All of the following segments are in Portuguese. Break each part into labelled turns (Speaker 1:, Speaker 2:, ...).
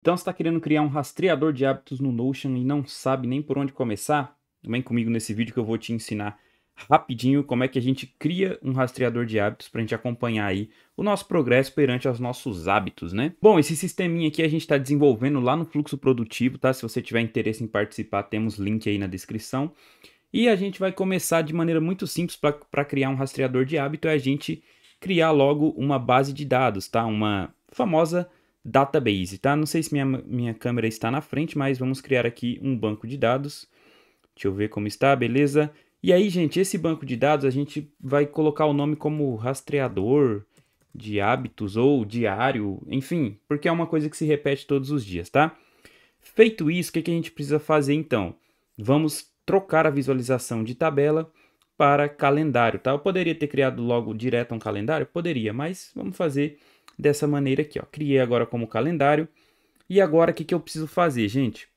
Speaker 1: Então, você está querendo criar um rastreador de hábitos no Notion e não sabe nem por onde começar? Vem comigo nesse vídeo que eu vou te ensinar rapidinho como é que a gente cria um rastreador de hábitos para a gente acompanhar aí o nosso progresso perante aos nossos hábitos, né? Bom, esse sisteminha aqui a gente está desenvolvendo lá no Fluxo Produtivo, tá? Se você tiver interesse em participar, temos link aí na descrição. E a gente vai começar de maneira muito simples para criar um rastreador de hábito, é a gente criar logo uma base de dados, tá? Uma famosa database, tá? Não sei se minha câmera está na frente, mas vamos criar aqui um banco de dados. Deixa eu ver como está, beleza? E aí, gente, esse banco de dados a gente vai colocar o nome como rastreador de hábitos ou diário, enfim, porque é uma coisa que se repete todos os dias, tá? Feito isso, o que a gente precisa fazer então? Vamos trocar a visualização de tabela para calendário, tá? Eu poderia ter criado logo direto um calendário? Poderia, mas vamos fazer dessa maneira aqui, ó. Criei agora como calendário. E agora o que eu preciso fazer, gente?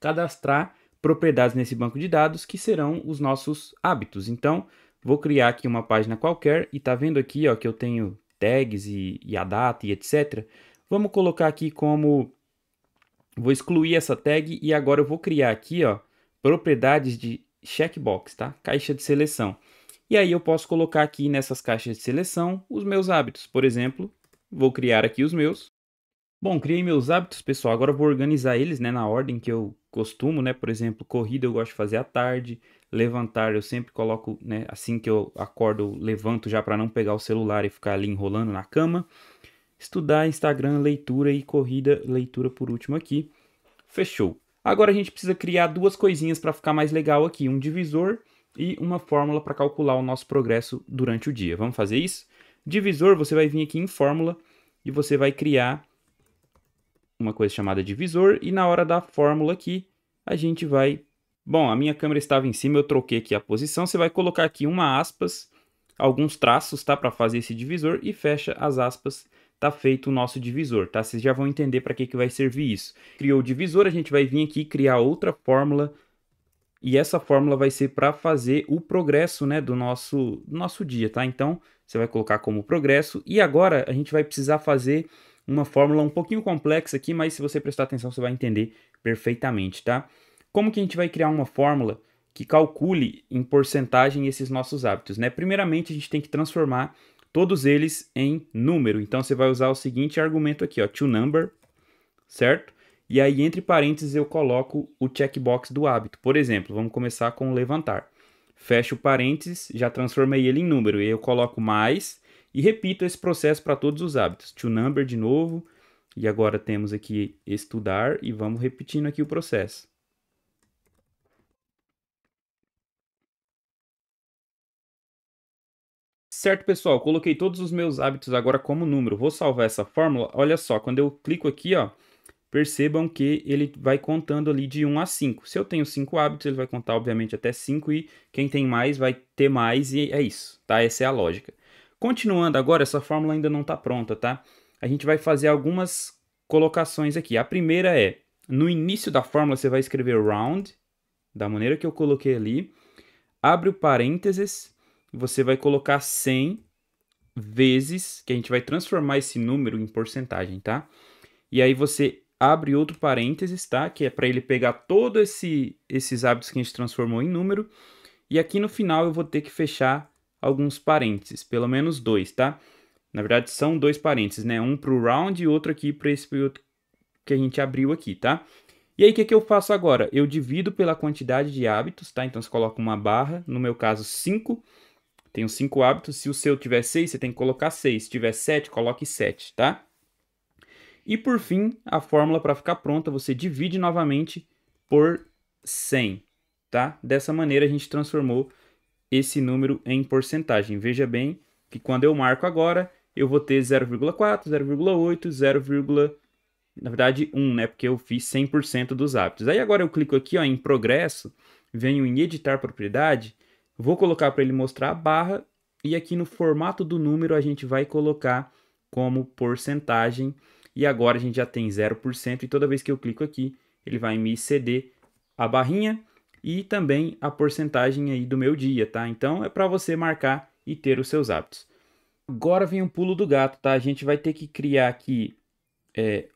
Speaker 1: Cadastrar propriedades nesse banco de dados que serão os nossos hábitos. Então, vou criar aqui uma página qualquer e tá vendo aqui, ó, que eu tenho tags e a data e etc. Vamos colocar aqui como vou excluir essa tag e agora eu vou criar aqui, ó, propriedades de checkbox, tá? Caixa de seleção. E aí eu posso colocar aqui nessas caixas de seleção os meus hábitos. Por exemplo, vou criar aqui os meus. Bom, criei meus hábitos, pessoal. Agora eu vou organizar eles, né, na ordem que eu costumo, né? Por exemplo, corrida eu gosto de fazer à tarde, levantar eu sempre coloco, né, assim que eu acordo, eu levanto já para não pegar o celular e ficar ali enrolando na cama. Estudar, Instagram, leitura e corrida, leitura por último aqui. Fechou. Agora a gente precisa criar duas coisinhas para ficar mais legal aqui, um divisor e uma fórmula para calcular o nosso progresso durante o dia. Vamos fazer isso? Divisor, você vai vir aqui em fórmula e você vai criar uma coisa chamada divisor e na hora da fórmula aqui a gente vai... Bom, a minha câmera estava em cima, eu troquei aqui a posição, você vai colocar aqui uma aspas, alguns traços, tá, para fazer esse divisor e fecha as aspas, tá feito o nosso divisor, tá? Vocês já vão entender para que vai servir isso. Criou o divisor, a gente vai vir aqui criar outra fórmula e essa fórmula vai ser para fazer o progresso, né, do nosso dia, tá? Então, você vai colocar como progresso e agora a gente vai precisar fazer uma fórmula um pouquinho complexa aqui, mas se você prestar atenção você vai entender perfeitamente, tá? Como que a gente vai criar uma fórmula que calcule em porcentagem esses nossos hábitos, né? Primeiramente, a gente tem que transformar todos eles em número. Então, você vai usar o seguinte argumento aqui, ó, toNumber, certo? E aí, entre parênteses, eu coloco o checkbox do hábito. Por exemplo, vamos começar com levantar. Fecho parênteses, já transformei ele em número. E aí eu coloco mais e repito esse processo para todos os hábitos. toNumber de novo. E agora temos aqui estudar e vamos repetindo aqui o processo. Certo, pessoal, coloquei todos os meus hábitos agora como número. Vou salvar essa fórmula. Olha só, quando eu clico aqui, ó, percebam que ele vai contando ali de 1 a 5. Se eu tenho 5 hábitos, ele vai contar, obviamente, até 5 e quem tem mais vai ter mais e é isso, tá? Essa é a lógica. Continuando agora, essa fórmula ainda não está pronta, tá? A gente vai fazer algumas colocações aqui. A primeira é, no início da fórmula você vai escrever round, da maneira que eu coloquei ali, abre o parênteses, você vai colocar 100 vezes, que a gente vai transformar esse número em porcentagem, tá? E aí você abre outro parênteses, tá? Que é para ele pegar todos esses hábitos que a gente transformou em número. E aqui no final eu vou ter que fechar alguns parênteses, pelo menos dois, tá? Na verdade são dois parênteses, né? Um para o round e outro aqui para esse outro que a gente abriu aqui, tá? E aí o que eu faço agora? Eu divido pela quantidade de hábitos, tá? Então você coloca uma barra, no meu caso 5. Tenho 5 hábitos, se o seu tiver 6, você tem que colocar 6. Se tiver 7, coloque 7, tá? E por fim, a fórmula para ficar pronta, você divide novamente por 100, tá? Dessa maneira a gente transformou esse número em porcentagem. Veja bem que quando eu marco agora, eu vou ter 0,4, 0,8, 0, na verdade 1, né? Porque eu fiz 100% dos hábitos. Aí agora eu clico aqui, ó, em progresso, venho em editar propriedade, vou colocar para ele mostrar a barra e aqui no formato do número a gente vai colocar como porcentagem. E agora a gente já tem 0% e toda vez que eu clico aqui, ele vai me ceder a barrinha e também a porcentagem aí do meu dia, tá? Então é para você marcar e ter os seus hábitos. Agora vem o pulo do gato, tá? A gente vai ter que criar aqui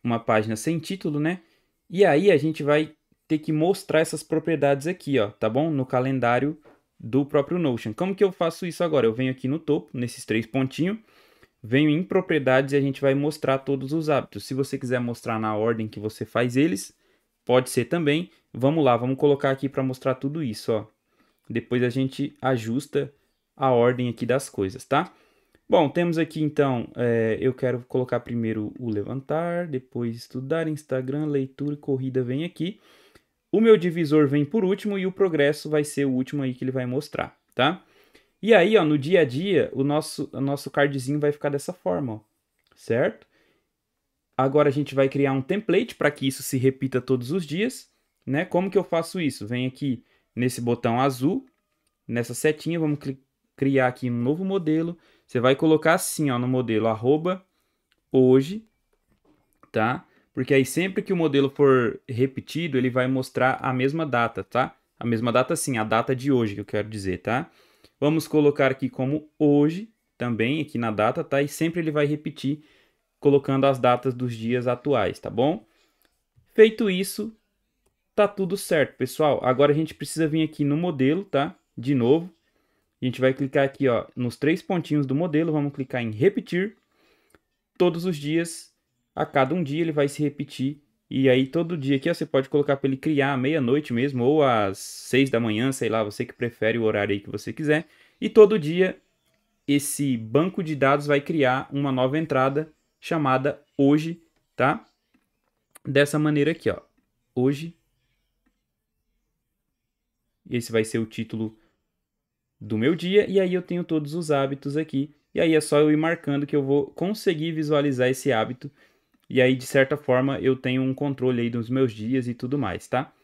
Speaker 1: uma página sem título, né? E aí a gente vai ter que mostrar essas propriedades aqui, ó, tá bom? No calendário do próprio Notion. Como que eu faço isso agora? Eu venho aqui no topo, nesses 3 pontinhos, venho em propriedades e a gente vai mostrar todos os hábitos. Se você quiser mostrar na ordem que você faz eles, pode ser também. Vamos lá, vamos colocar aqui para mostrar tudo isso, ó. Depois a gente ajusta a ordem aqui das coisas, tá? Bom, temos aqui então, eu quero colocar primeiro o levantar, depois estudar, Instagram, leitura e corrida vem aqui. O meu divisor vem por último e o progresso vai ser o último aí que ele vai mostrar, tá? E aí, ó, no dia a dia, o nosso cardzinho vai ficar dessa forma, ó, certo? Agora a gente vai criar um template para que isso se repita todos os dias, né? Como que eu faço isso? Vem aqui nesse botão azul, nessa setinha, vamos criar aqui um novo modelo. Você vai colocar assim, ó, no modelo @hoje, tá? Porque aí sempre que o modelo for repetido, ele vai mostrar a mesma data, tá? A mesma data sim, a data de hoje que eu quero dizer, tá? Vamos colocar aqui como hoje, também aqui na data, tá? E sempre ele vai repetir, colocando as datas dos dias atuais, tá bom? Feito isso, tá tudo certo, pessoal. Agora a gente precisa vir aqui no modelo, tá? De novo. A gente vai clicar aqui, ó, nos 3 pontinhos do modelo, vamos clicar em repetir. Todos os dias, a cada um dia ele vai se repetir. E aí todo dia aqui, ó, você pode colocar para ele criar à meia-noite mesmo, ou às 6 da manhã, sei lá, você que prefere o horário aí que você quiser. E todo dia esse banco de dados vai criar uma nova entrada chamada hoje, tá? Dessa maneira aqui, ó. Hoje. Esse vai ser o título do meu dia, e aí eu tenho todos os hábitos aqui, e aí é só eu ir marcando que eu vou conseguir visualizar esse hábito, e aí de certa forma eu tenho um controle aí dos meus dias e tudo mais, tá?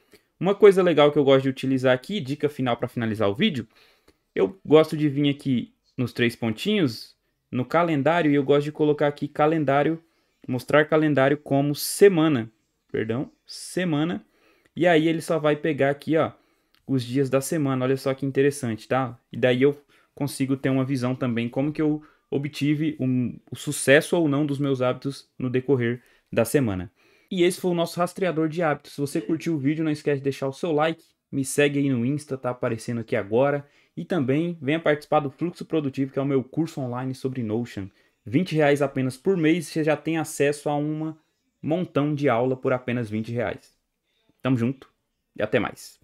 Speaker 1: Uma coisa legal que eu gosto de utilizar aqui, dica final para finalizar o vídeo, eu gosto de vir aqui nos 3 pontinhos, no calendário, e eu gosto de colocar aqui calendário, mostrar calendário como semana, semana, e aí ele só vai pegar aqui, ó, os dias da semana. Olha só que interessante, tá? E daí eu consigo ter uma visão também como que eu obtive o sucesso ou não dos meus hábitos no decorrer da semana. E esse foi o nosso rastreador de hábitos. Se você curtiu o vídeo, não esquece de deixar o seu like, me segue aí no Insta, tá aparecendo aqui agora. E também venha participar do Fluxo Produtivo, que é o meu curso online sobre Notion. R$ 20 apenas por mês, você já tem acesso a um montão de aula por apenas R$ 20. Tamo junto e até mais.